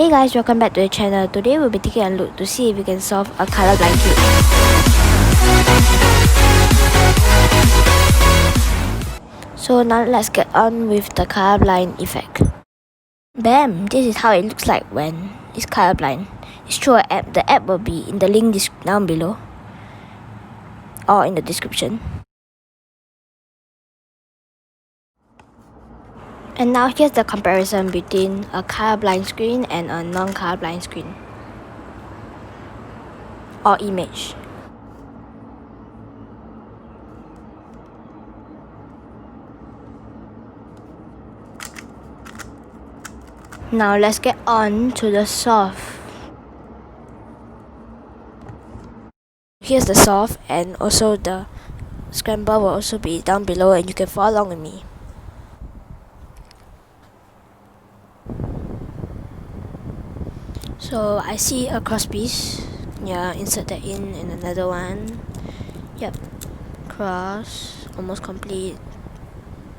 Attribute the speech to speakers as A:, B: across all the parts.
A: Hey guys, welcome back to the channel. Today we'll be taking a look to see if we can solve a colorblind cube. So now let's get on with the colorblind effect. Bam! This is how it looks like when it's colorblind. It's through an app. The app will be in the link down below or in the description. And now here's the comparison between a colorblind screen and a non-colorblind screen or image. Now let's get on to the solve. Here's the solve, and also the scramble will also be down below and you can follow along with me. So I see a cross piece. Yeah, insert that in and another one. Yep, cross, almost complete.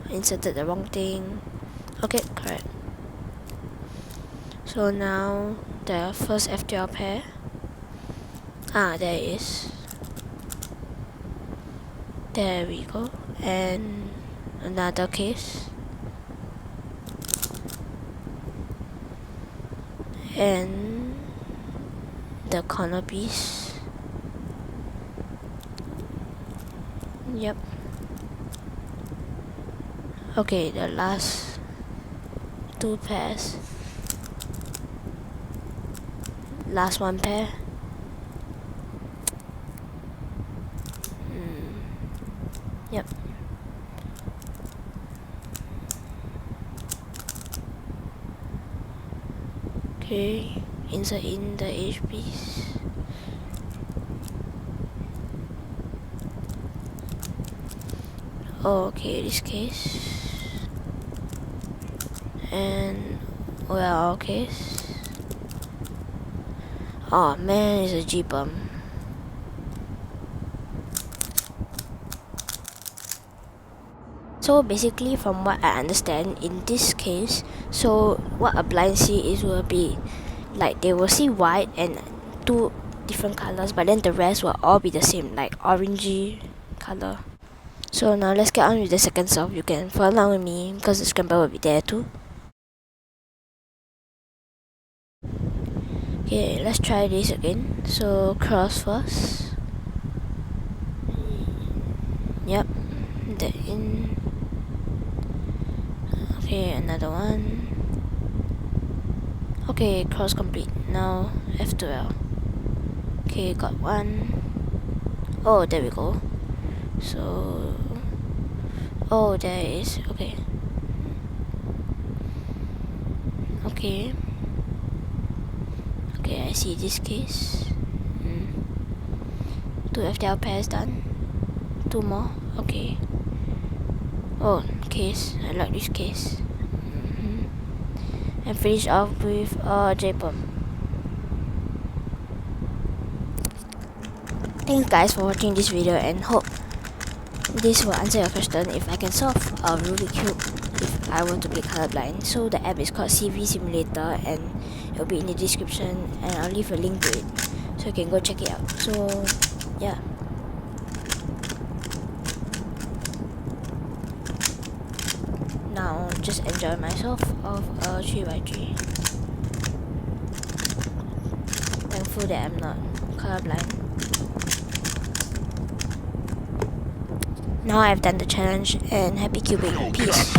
A: Inserted the wrong thing. Okay, correct. So now the first FTL pair. There it is. There we go. And another case. And the corner piece. Yep. Okay, the last two pairs. Last one pair. Yep. Okay, insert in the edge piece. Okay, this case. And well, case. Oh man, it's a G-bump. So basically, from what I understand in this case, so what a blind see is will be like they will see white and two different colors, but then the rest will all be the same, like orangey color. So now let's get on with the second solve. You can follow along with me because the scramble will be there too. Okay, let's try this again. So cross first. Yep, that in. Okay, another one. Okay, cross complete. Now F12. Okay, got one. Oh, there we go. So, oh, there is. Okay. Okay. Okay, I see this case. Two FTL pairs done. Two more. Okay. Oh, case. I like this case. And finish off with a J-pump. Thanks guys for watching this video, and hope this will answer your question if I can solve a Rubik cube if I were to play colorblind. So the app is called CV Simulator and it will be in the description, and I'll leave a link to it so you can go check it out. So yeah. Now just enjoy myself of a 3x3. Thankful that I'm not colorblind. Now I've done the challenge, and happy cubing. Peace.